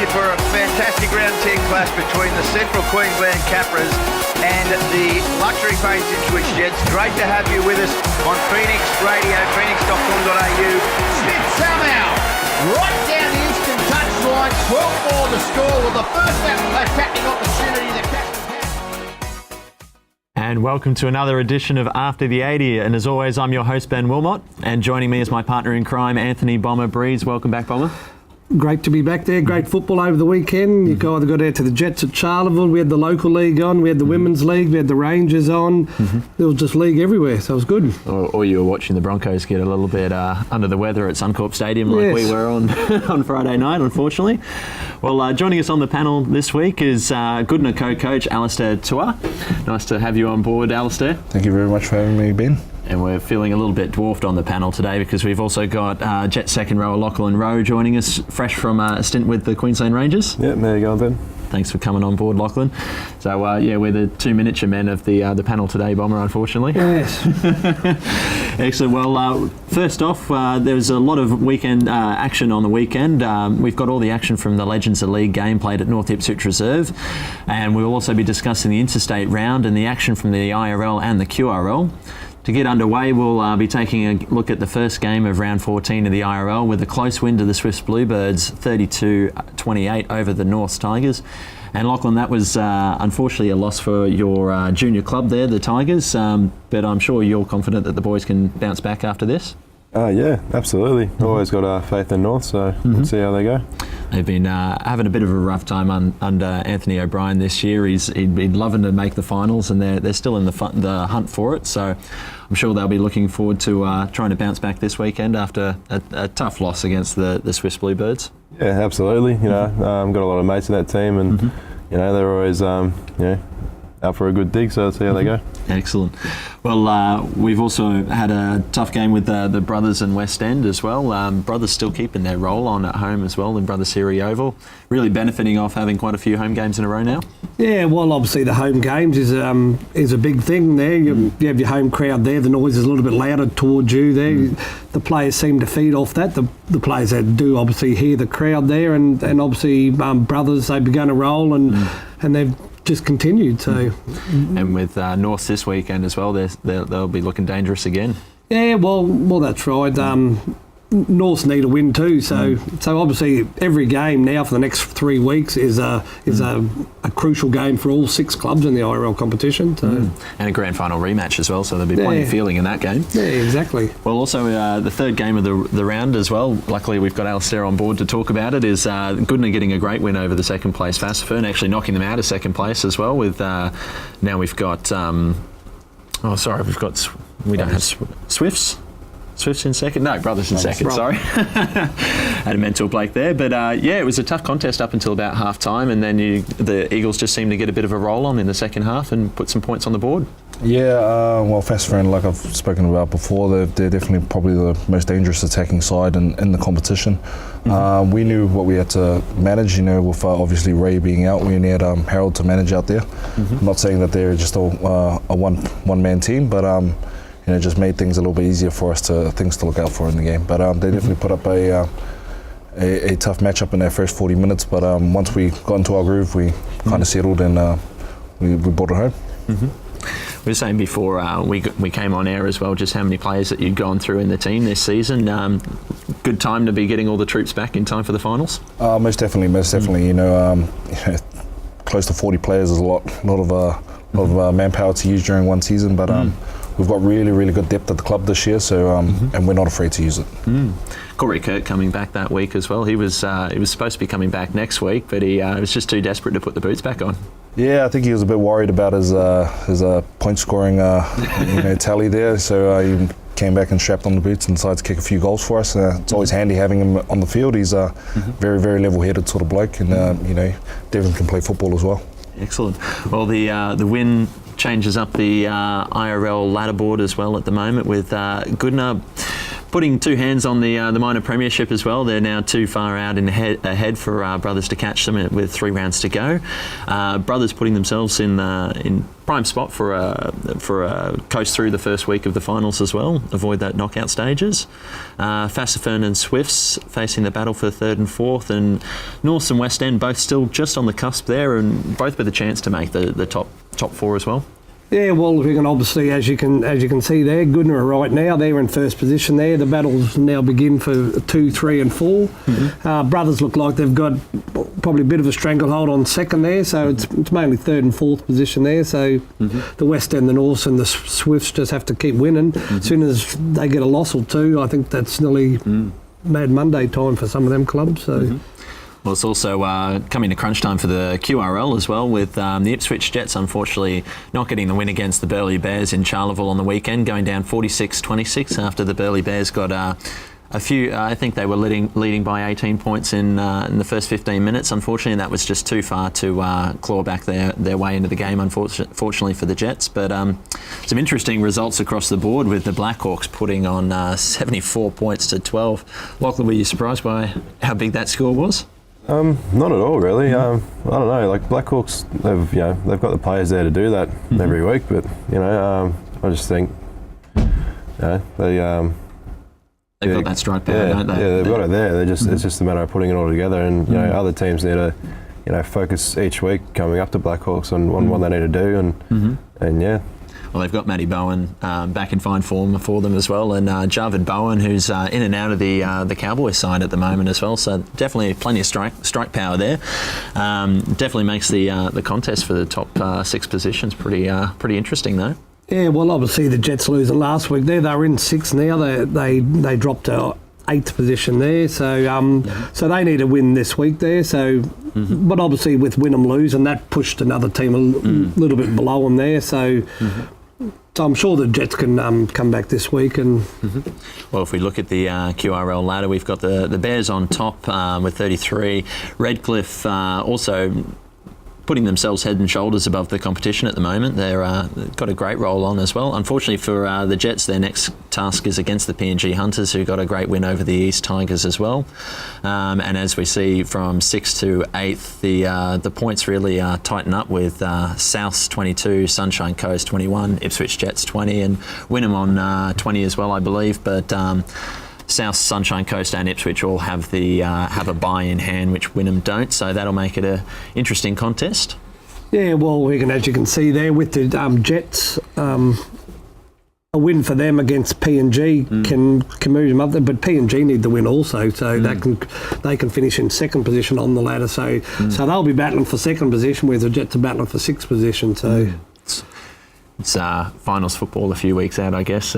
you for a fantastic round 10 clash between the Central Queensland Capras and the Luxury Paints Ipswich Jets. Great to have you with us on Phoenix Radio, phoenix.com.au. Smith somehow right down the instant touchline, 12-4 the score with the first attacking opportunity the Capras had. And welcome to another edition of After the 80. And as always, I'm your host, Ben Wilmott. And joining me is my partner in crime, Anthony Bomber Breeze. Welcome back, Bomber. Great to be back there. Great football over the weekend. You either got out to the Jets at Charleville. We had the local league on. We had the women's league. We had the Rangers on. There was just league everywhere, so it was good. Or you were watching the Broncos get a little bit under the weather at Suncorp Stadium like we were on Friday night, unfortunately. Well, joining us on the panel this week is Goodna co-coach Alistair Taua'a. Nice to have you on board, Alistair. Thank you very much for having me, Ben. And we're feeling a little bit dwarfed on the panel today because we've also got Jets second rower Lachlan Roe joining us, fresh from a stint with the Queensland Rangers. Yeah, there you go, Ben. Thanks for coming on board, Lachlan. So, we're the two miniature men of the panel today, Bomber, unfortunately. Yes. Excellent. Well, first off, there was a lot of weekend action on the weekend. We've got all the action from the Legends of League game played at North Ipswich Reserve, and we'll also be discussing the interstate round and the action from the IRL and the QRL. To get underway, we'll be taking a look at the first game of round 14 of the IRL with a close win to the Swifts Bluebirds, 32-28 over the Norths Tigers. And Lachlan, that was unfortunately a loss for your junior club there, the Tigers, but I'm sure you're confident that the boys can bounce back after this? Yeah, absolutely. Always got faith in North, so let's see how they go. They've been having a bit of a rough time under Anthony O'Brien this year. He'd been loving to make the finals, and they're still in the hunt for it. So I'm sure they'll be looking forward to trying to bounce back this weekend after a tough loss against the Swiss Bluebirds. Yeah, absolutely. Got a lot of mates in that team, and they're always out for a good dig. So let's see how they go. Excellent. Well, we've also had a tough game with the Brothers in West End as well. Brothers still keeping their role on at home as well in Brothers Serie Oval. Really benefiting off having quite a few home games in a row now. Yeah, well, obviously the home games is a big thing there. You have your home crowd there. The noise is a little bit louder towards you there. The players seem to feed off that. The players that do obviously hear the crowd there, and obviously Brothers, they've begun to roll and they've just continued. So, and with North this weekend as well, they'll be looking dangerous again. Yeah, well, that's right. Norths need a win too, so obviously every game now for the next 3 weeks is a crucial game for all 6 clubs in the IRL competition. So. And a grand final rematch as well, so there'll be plenty of feeling in that game. Yeah, exactly. Well, also the third game of the round as well, luckily we've got Alistair on board to talk about it, is Goodna getting a great win over the second place Fassifern, actually knocking them out of second place as well with now we've got we don't have Swifts. Swifts in second? No, Brothers in second, sorry. Had a mental break there. But it was a tough contest up until about half time, and then the Eagles just seemed to get a bit of a roll on in the second half and put some points on the board. Yeah, well, Fassifern, like I've spoken about before, they're definitely probably the most dangerous attacking side in the competition. We knew what we had to manage, with obviously Ray being out, we only had Harold to manage out there. I'm not saying that they're just a one-man team, but just made things a little bit easier for us things to look out for in the game. But they definitely put up a tough matchup in their first 40 minutes. But once we got into our groove, we kind of settled and we brought it home. We were saying before we came on air as well, just how many players that you'd gone through in the team this season. Good time to be getting all the troops back in time for the finals? Most definitely. Close to 40 players is a lot of manpower to use during one season, but we've got really, really good depth at the club this year, so and we're not afraid to use it. Corey Kirk coming back that week as well. He was supposed to be coming back next week, but he was just too desperate to put the boots back on. Yeah, I think he was a bit worried about his point scoring tally there, so he came back and strapped on the boots and decided to kick a few goals for us. It's always handy having him on the field. He's a very, very level-headed sort of bloke, and Devon can play football as well. Excellent. Well, the win changes up the IRL ladder board as well at the moment with Goodna putting two hands on the minor premiership as well. They're now too far out ahead for Brothers to catch them with 3 rounds to go. Brothers putting themselves in prime spot for a coast through the first week of the finals as well. Avoid that knockout stages. Fassifern and Swifts facing the battle for 3rd and 4th, and Norths and West End both still just on the cusp there, and both with a chance to make the top 4 as well. Yeah, well, we can obviously, as you can see there, Goodna are right now. They're in first position there. The battles now begin for 2, 3 and 4. Brothers look like they've got probably a bit of a stranglehold on second there, so it's mainly 3rd and 4th position there. So the West End, the Norths and the Swifts just have to keep winning. As soon as they get a loss or two, I think that's nearly Mad Monday time for some of them clubs. So. Well, it's also coming to crunch time for the QRL as well, with the Ipswich Jets unfortunately not getting the win against the Burleigh Bears in Charleville on the weekend, going down 46-26 after the Burleigh Bears got a few. I think they were leading by 18 points in the first 15 minutes. Unfortunately, that was just too far to claw back their way into the game, unfortunately for the Jets. But some interesting results across the board, with the Blackhawks putting on 74 points to 12. Lachlan, were you surprised by how big that score was? Not at all, really. I don't know. Like Blackhawks, they've got the players there to do that every week. But I just think, they've got that strike power, don't they? Yeah, they've got it there. It's just a matter of putting it all together. And other teams need to, focus each week coming up to Blackhawks on what they need to do. And yeah. Well, they've got Matty Bowen back in fine form for them as well, and Jarvid Bowen, who's in and out of the Cowboys side at the moment as well. So definitely plenty of strike power there. Definitely makes the contest for the top 6 positions pretty interesting though. Yeah, well, obviously the Jets losing last week there. They were in 6th now. They dropped to 8th position there. So so they need a win this week there. So, but obviously with Wynnum losing, that pushed another team a little bit below them there. So. So I'm sure the Jets can come back this week. And well, if we look at the QRL ladder, we've got the Bears on top with 33. Redcliffe also putting themselves head and shoulders above the competition at the moment. They've got a great roll on as well. Unfortunately for the Jets, their next task is against the PNG Hunters, who got a great win over the East Tigers as well. And as we see from 6th to 8th, the points really tighten up, with Souths 22, Sunshine Coast 21, Ipswich Jets 20, and Wynnum on 20 as well, I believe. But South, Sunshine Coast and Ipswich all have a bye in hand, which Wynnum don't, so that'll make it an interesting contest. Yeah, well, as you can see there with the Jets, a win for them against PNG can move them up there, but PNG need the win also, so they can finish in 2nd position on the ladder. So they'll be battling for 2nd position, where the Jets are battling for 6th position. So. It's finals football a few weeks out, I guess.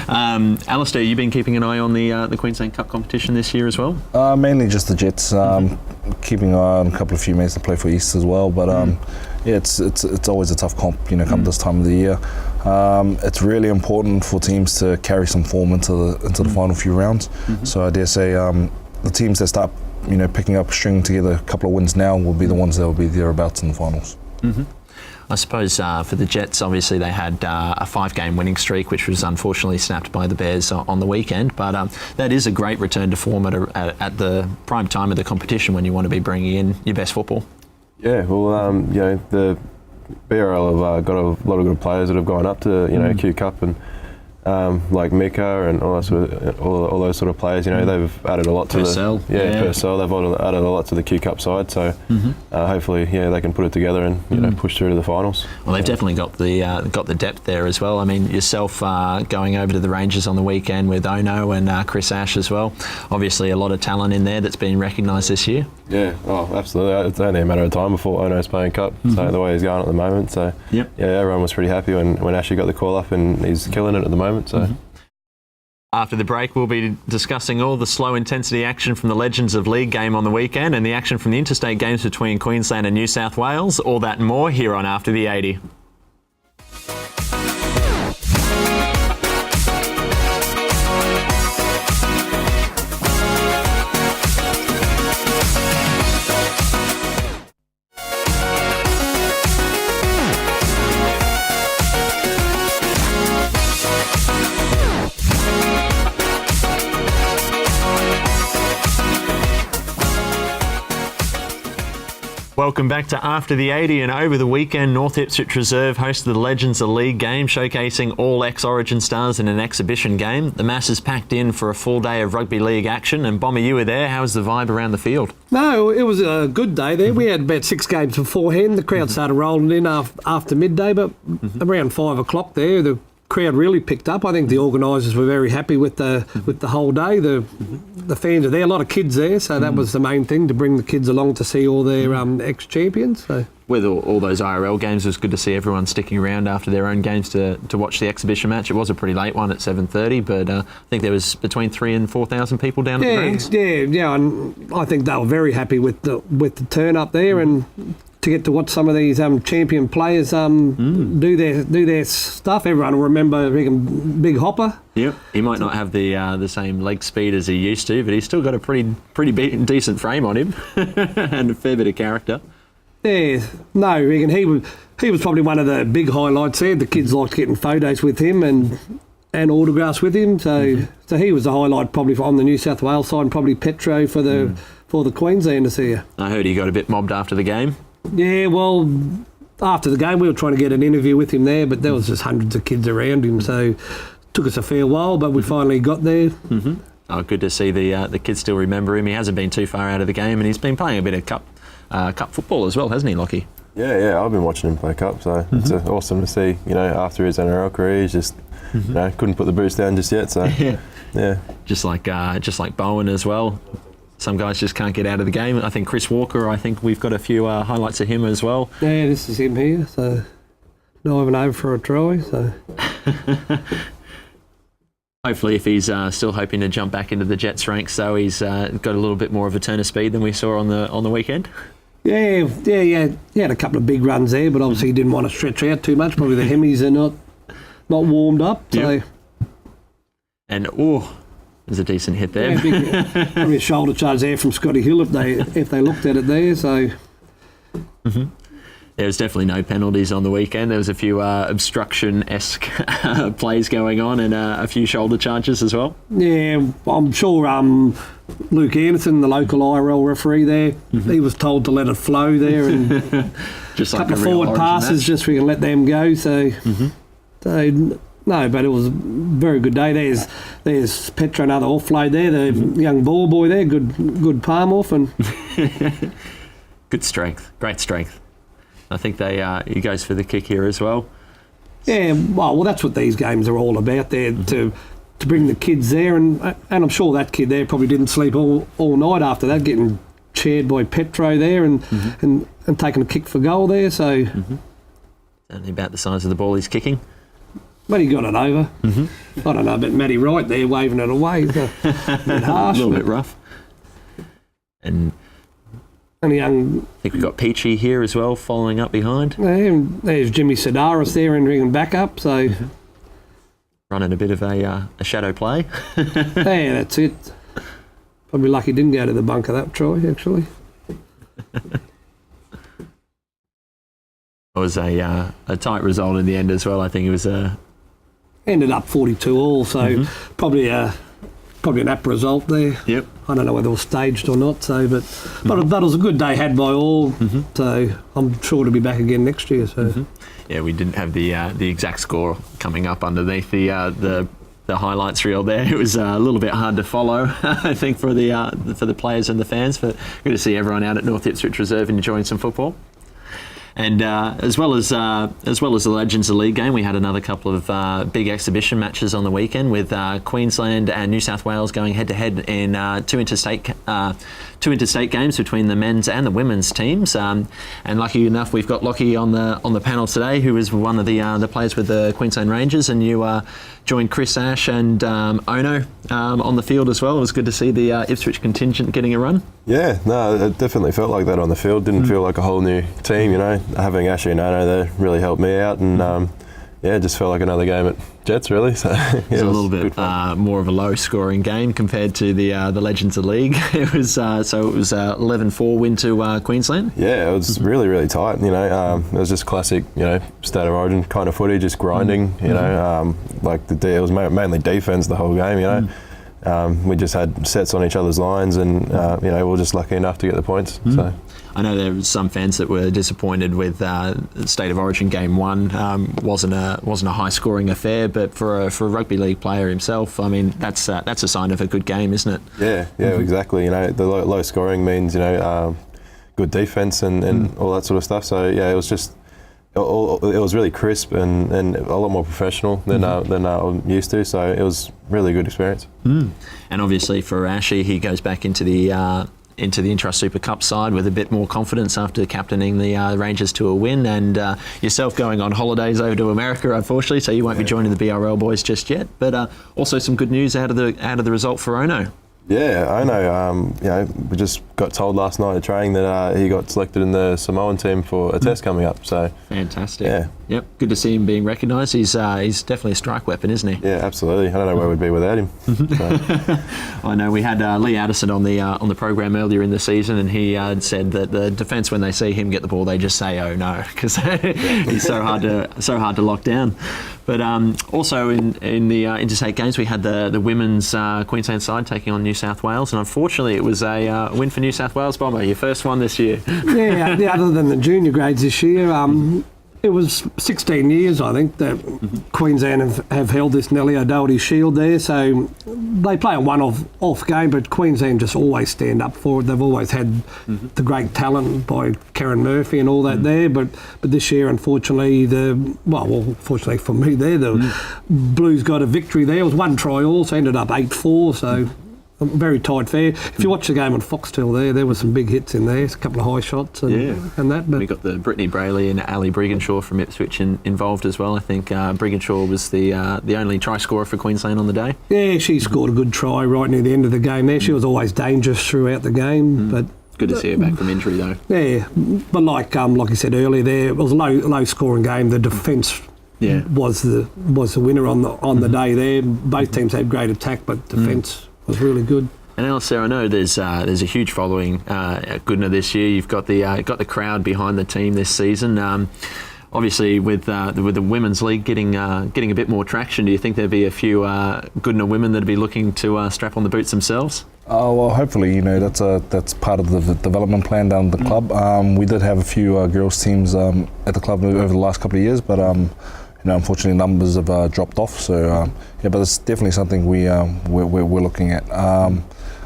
Alistair, you've been keeping an eye on the Queensland Cup competition this year as well? Mainly just the Jets. Keeping an eye on a few mates that play for East as well. But it's always a tough comp, come this time of the year. It's really important for teams to carry some form into the final few rounds. So I dare say the teams that start picking up, stringing together a couple of wins now will be the ones that will be thereabouts in the finals. I suppose for the Jets, obviously they had a 5-game winning streak, which was unfortunately snapped by the Bears on the weekend. But that is a great return to form at the prime time of the competition, when you want to be bringing in your best football. Yeah, well, the BRL have got a lot of good players that have gone up to Q Cup, and like Mika and all those sort of players. They've added a lot to Purcell. Purcell. They've added a lot to the Q Cup side. So hopefully, they can put it together and push through to the finals. Well, they've definitely got the depth there as well. I mean, yourself going over to the Rangers on the weekend with Ono and Chris Ash as well. Obviously, a lot of talent in there that's been recognised this year. Yeah, absolutely. It's only a matter of time before Ono's playing Cup. So the way he's going at the moment. So everyone was pretty happy when Ashley got the call up, and he's killing it at the moment. So. After the break, we'll be discussing all the slow intensity action from the Legends of League game on the weekend, and the action from the interstate games between Queensland and New South Wales. All that and more here on After the 80. Welcome back to After the 80, and over the weekend, North Ipswich Reserve hosted the Legends of League game, showcasing all ex-Origin stars in an exhibition game. The masses packed in for a full day of rugby league action, and Bomber, you were there. How was the vibe around the field? No, it was a good day there. We had about 6 games beforehand. The crowd started rolling in after midday, but around 5 o'clock there, the crowd really picked up. I think the organisers were very happy with the whole day. The fans are there, a lot of kids there, so that was the main thing, to bring the kids along to see all their ex-champions. So. With all those IRL games, it was good to see everyone sticking around after their own games to watch the exhibition match. It was a pretty late one at 7:30, but I think there was between 3,000 and 4,000 people down at the grounds. Yeah, and I think they were very happy with the turn up there, and to get to watch some of these champion players do their stuff. Everyone will remember Big Hopper. Yep, he might not have the same leg speed as he used to, but he's still got a pretty decent frame on him and a fair bit of character. Yeah, no, I reckon he was probably one of the big highlights there. The kids liked getting photos with him and autographs with him. So he was the highlight probably on the New South Wales side, and probably Petro for the Queenslanders here. I heard he got a bit mobbed after the game. Yeah, well, after the game we were trying to get an interview with him there, but there was just hundreds of kids around him, so it took us a fair while, but we finally got there. Oh, good to see the kids still remember him. He hasn't been too far out of the game, and he's been playing a bit of cup football as well, hasn't he, Lockie? Yeah, I've been watching him play cup, so it's awesome to see. After his NRL career, he's just couldn't put the boots down just yet. So yeah. Just like Bowen as well. Some guys just can't get out of the game. I think Chris Walker, we've got a few highlights of him as well. Yeah, this is him here, so diving over for a try. So hopefully, if he's still hoping to jump back into the Jets ranks, so he's got a little bit more of a turn of speed than we saw on the weekend. Yeah. He had a couple of big runs there, but obviously he didn't want to stretch out too much. Probably the hemis are not warmed up. So. And there's a decent hit there. Yeah, probably a shoulder charge there from Scotty Hill if they looked at it there. So. There was definitely no penalties on the weekend. There was a few obstruction-esque plays going on, and a few shoulder charges as well. Yeah, I'm sure Luke Anderson, the local IRL referee there, he was told to let it flow there, and just a like couple of forward passes, match. just we can let them go. So, no, but it was a very good day. There's Petra, another offload there. The young ball boy there, good palm off, and good strength, great strength. I think he goes for the kick here as well. Yeah, well, that's what these games are all about. There to bring the kids there, and I'm sure that kid there probably didn't sleep all night after that, getting chaired by Petro there and taking a kick for goal there. So only about the size of the ball he's kicking. But he got it over. I don't know, but Matty Wright there waving it away. It's a bit harsh. A little bit rough. And I think we've got Peachy here as well, following up behind. There's Jimmy Sedaris there entering back up, so running a bit of a shadow play. Yeah, that's it. Probably lucky he didn't go to the bunker that try, actually. It was a tight result in the end as well. I think it was ended up 42 all, so probably an apt result there. Yep. I don't know whether it was staged or not, so but that was a good day had by all. So I'm sure to be back again next year. So yeah, we didn't have the exact score coming up underneath the highlights reel there. It was a little bit hard to follow, I think, for the players and the fans. But good to see everyone out at North Ipswich Reserve and enjoying some football. And as well as the Legends of League game, we had another couple of big exhibition matches on the weekend, with Queensland and New South Wales going head to head in two interstate games between the men's and the women's teams. And lucky enough, we've got Lockie on the panel today, who is one of the players with the Queensland Rangers, and you joined Chris Ash and Ono on the field as well. It was good to see the Ipswich contingent getting a run. Yeah, no, it definitely felt like that on the field. Didn't feel like a whole new team, Having Ashley and Ono there really helped me out, and just felt like another game at Jets, really. So it was a little bit more of a low-scoring game compared to the Legends of League. It was 11-4 win to Queensland. Yeah, it was really, really tight. It was just classic, state of origin kind of footy, just grinding. It was mainly defense the whole game. we just had sets on each other's lines, and we were just lucky enough to get the points. So. I know there were some fans that were disappointed with State of Origin Game 1. Wasn't a high-scoring affair, but for a rugby league player himself, I mean, that's a sign of a good game, isn't it? Yeah, exactly. The low scoring means good defence and all that sort of stuff. So yeah, it was just it was really crisp and a lot more professional than I'm used to. So it was really good experience. And obviously for Ashy, he goes back into the Intrust Super Cup side with a bit more confidence after captaining the Rangers to a win, and yourself going on holidays over to America, unfortunately, so you won't be joining the BRL boys just yet. But also some good news out of the result for Ono. Yeah, I know. We just got told last night at training that he got selected in the Samoan team for a test coming up. So fantastic. Yeah. Yep. Good to see him being recognised. He's definitely a strike weapon, isn't he? Yeah, absolutely. I don't know where we'd be without him. So. I know we had Lee Addison on the program earlier in the season, and he said that the defence, when they see him get the ball, they just say, "Oh no," because he's so hard to lock down. But also in the interstate games, we had the women's Queensland side taking on New South Wales, and unfortunately it was a win for New South Wales. Bomber, your first one this year. Yeah, other than the junior grades this year, it was 16 years, I think, that Queensland have held this Nellie O'Doherty Shield there. So they play a one-off game, but Queensland just always stand up for it. They've always had the great talent by Karen Murphy and all that there. But this year, unfortunately, fortunately for me there, the Blues got a victory there. It was one try all, so ended up 8-4. So very tight fair. If you watch the game on Foxtel there were some big hits in there, a couple of high shots and that. But we got the Brittany Brayley and Ali Brigginshaw from Ipswich involved as well. I think Brigginshaw was the only try scorer for Queensland on the day. Yeah, she scored a good try right near the end of the game there. She was always dangerous throughout the game. But good to see her back from injury though. Yeah, but like you said earlier there, it was a low scoring game. The defence was the winner on the day there. Both teams had great attack, but defence was really good. And Alistair, I know there's a huge following at Goodna this year. You've got the crowd behind the team this season. Obviously, with the women's league getting a bit more traction, do you think there'll be a few Goodna women that'll be looking to strap on the boots themselves? Oh well, hopefully, that's part of the development plan down at the club. We did have a few girls teams at the club over the last couple of years, but unfortunately numbers have dropped off. So but it's definitely something we're looking at.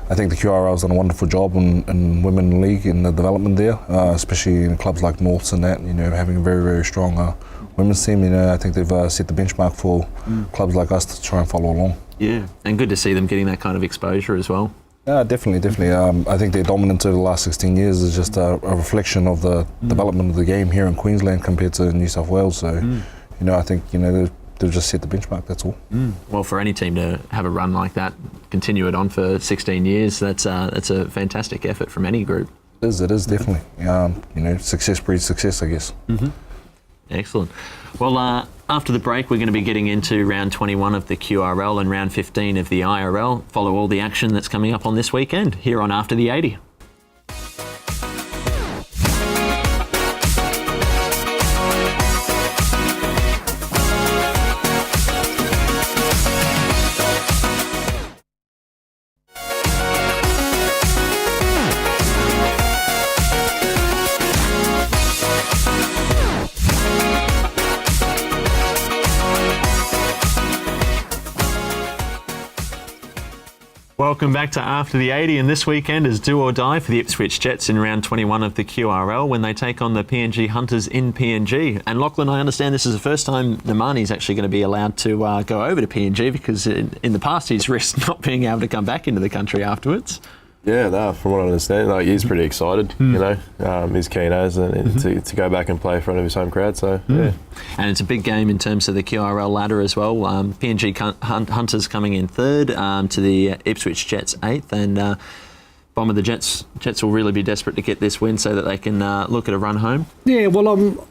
I think the QRL's done a wonderful job in women league in the development there, especially in clubs like Norths and that. Having a very, very strong women's team. I think they've set the benchmark for clubs like us to try and follow along. Yeah, and good to see them getting that kind of exposure as well. Yeah, definitely. I think their dominance over the last 16 years is just a reflection of the development of the game here in Queensland compared to New South Wales. So. I think they've just set the benchmark. That's all. Well, for any team to have a run like that, continue it on for 16 years, that's a fantastic effort from any group. It is definitely. Success breeds success, I guess. Excellent. Well, after the break, we're going to be getting into round 21 of the QRL and round 15 of the IRL. Follow all the action that's coming up on this weekend here on After the 80. Welcome back to After the 80, and this weekend is do or die for the Ipswich Jets in round 21 of the QRL when they take on the PNG Hunters in PNG. And Lachlan, I understand this is the first time Namani's actually going to be allowed to go over to PNG, because in the past he's risked not being able to come back into the country afterwards. Yeah, no, from what I understand, he's pretty excited, he's keen as to go back and play in front of his home crowd, so yeah. And it's a big game in terms of the QRL ladder as well. PNG Hunters coming in third to the Ipswich Jets 8th, and Bomber, the Jets will really be desperate to get this win so that they can look at a run home. Yeah, well,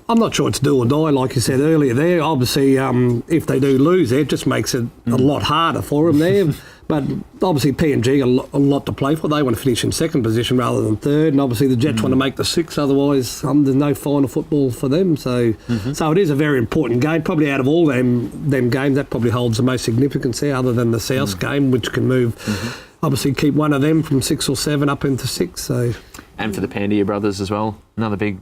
I'm not sure it's do or die, like you said earlier there. Obviously, if they do lose there, it just makes it a lot harder for them there. But obviously, PNG a lot to play for. They want to finish in second position rather than third, and obviously the Jets want to make the six. Otherwise, there's no final football for them. So it is a very important game. Probably out of all them games, that probably holds the most significance there, other than the South game, which can move. Obviously, keep one of them from 6 or 7 up into 6. So, and for the Pandia brothers as well, another big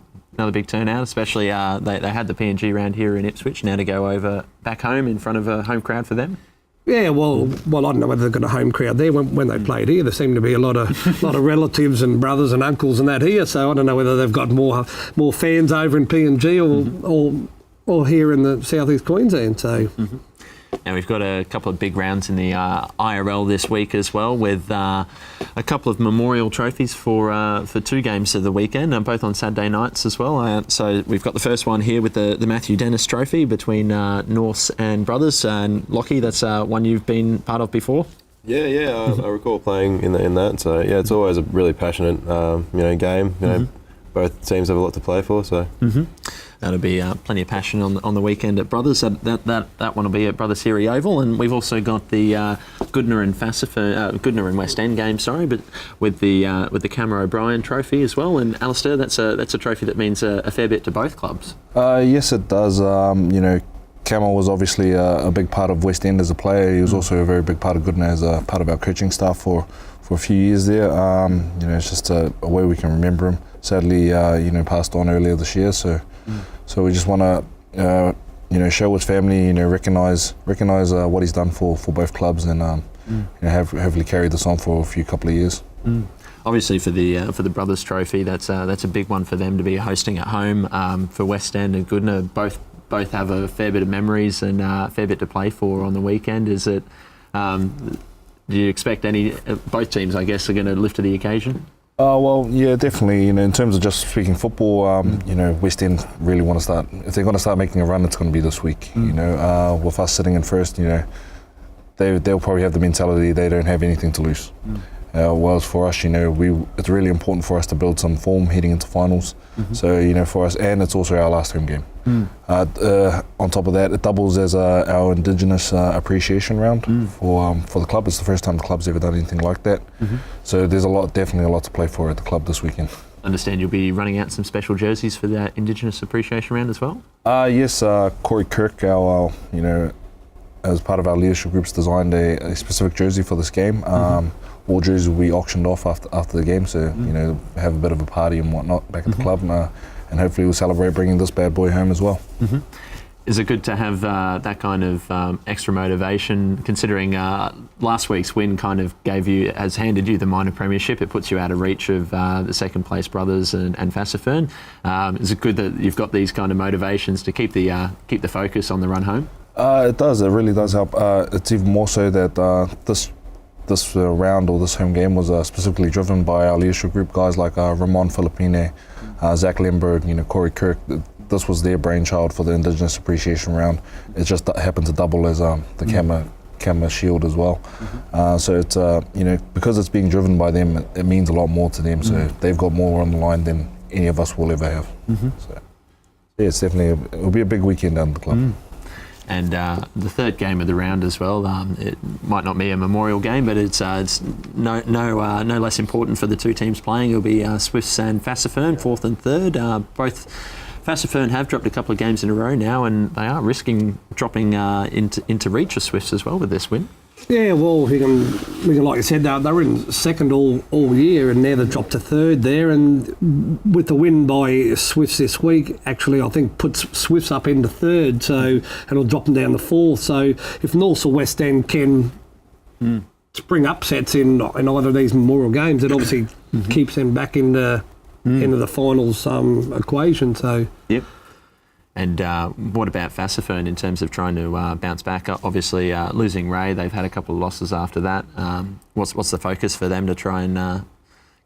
turnout. Especially they had the PNG round here in Ipswich. Now to go over back home in front of a home crowd for them. Yeah, well, I don't know whether they've got a home crowd there. When they played here, there seemed to be a lot of relatives and brothers and uncles and that here. So I don't know whether they've got more fans over in PNG or here in the southeast Queensland. So. Now we've got a couple of big rounds in the IRL this week as well, with a couple of memorial trophies for 2 games of the weekend, both on Saturday nights as well. So we've got the first one here with the Matthew Dennis Trophy between Norse and Brothers. And Lockie, that's one you've been part of before. Yeah, I recall playing in that. So yeah, it's always a really passionate game. Both teams have a lot to play for. So. That'll be plenty of passion on the weekend at Brothers. That one will be at Brothers Serie Oval, and we've also got the Goodna and West End game. But with the Camera O'Brien Trophy as well. And Alistair, that's a trophy that means a fair bit to both clubs. Yes, it does. Camo was obviously a big part of West End as a player. He was also a very big part of Goodna as a part of our coaching staff for a few years there. It's just a way we can remember him. Sadly, passed on earlier this year. So we just want to, show his family, recognise what he's done for both clubs, and hopefully carry this on for a couple of years. Obviously, for the Brothers Trophy, that's a big one for them to be hosting at home. For West End and Goodna, both have a fair bit of memories and a fair bit to play for on the weekend. Is it? Do you expect both teams, I guess, are going to lift to the occasion? Well, yeah, definitely. In terms of just speaking football, West End really want to start. If they're going to start making a run, it's going to be this week. With us sitting in first, they'll probably have the mentality they don't have anything to lose. Whereas for us, it's really important for us to build some form heading into finals. So, for us, and it's also our last home game. On top of that, it doubles as our Indigenous appreciation round for the club. It's the first time the club's ever done anything like that. So there's definitely a lot to play for at the club this weekend. Understand you'll be running out some special jerseys for that Indigenous appreciation round as well? Yes, Corey Kirk, as part of our leadership groups, designed a specific jersey for this game. All jerseys will be auctioned off after the game, so have a bit of a party and whatnot back at the club, and hopefully we'll celebrate bringing this bad boy home as well. Is it good to have that kind of extra motivation, considering last week's win kind of has handed you the minor premiership? It puts you out of reach of the second place Brothers and Fassifern. Is it good that you've got these kind of motivations to keep the focus on the run home? It does. It really does help. It's even more so that this round or this home game was specifically driven by our leadership group guys like Ramon Filipine, Zach Lemberg, Corey Kirk. This was their brainchild for the Indigenous appreciation round. It just happened to double as the Camera Shield as well. So it's because it's being driven by them, it means a lot more to them. So they've got more on the line than any of us will ever have. So yeah, it'll be a big weekend down at the club. And the third game of the round as well. It might not be a memorial game, but it's no less important for the two teams playing. It'll be Swifts and Fassifern, fourth and third. Both Fassifern have dropped a couple of games in a row now, and they are risking dropping into reach of Swifts as well with this win. Yeah, well, we can like you said, they were in second all year, and now they've dropped to third there. And with the win by Swifts this week, actually, I think puts Swifts up into third, so and it'll drop them down to fourth. So if North or West End can spring upsets in either of these memorial games, it obviously keeps them back into the finals equation. So yep. And what about Fassifern in terms of trying to bounce back? Obviously, losing Ray, they've had a couple of losses after that. What's the focus for them to try and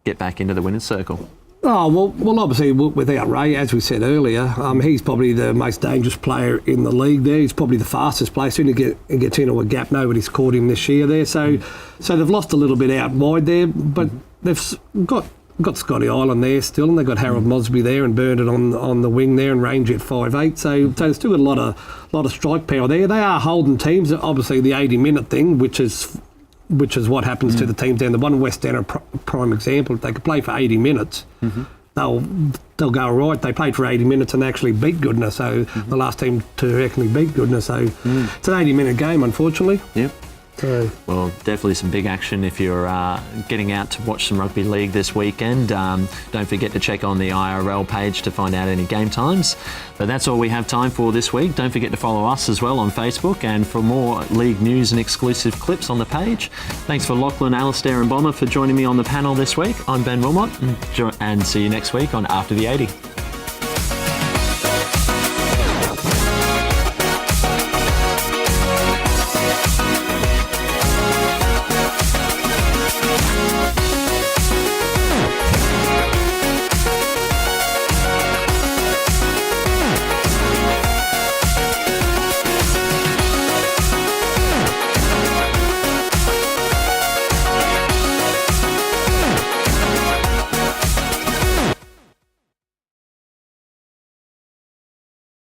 get back into the winner's circle? Oh, well, obviously, without Ray, as we said earlier, he's probably the most dangerous player in the league there. He's probably the fastest player. Soon he gets into a gap, nobody's caught him this year there. So they've lost a little bit out wide there, but they've got Scotty Island there still, and they've got Harold Mosby there and Burnett on the wing there and Ranger at 5'8". So they've still got a lot of strike power there. They are holding teams, obviously the 80-minute thing, which is what happens to the teams down the bottom. West End are a prime example. If they could play for 80 minutes, they'll go all right. They played for 80 minutes and actually beat Goodna, so the last team to actually beat Goodna. So it's an 80-minute game, unfortunately. Yep. So, well, definitely some big action if you're getting out to watch some rugby league this weekend. Don't forget to check on the IRL page to find out any game times. But that's all we have time for this week. Don't forget to follow us as well on Facebook, and for more league news and exclusive clips on the page. Thanks for Lachlan, Alistair and Bomber for joining me on the panel this week. I'm Ben Wilmott, and see you next week on After the 80.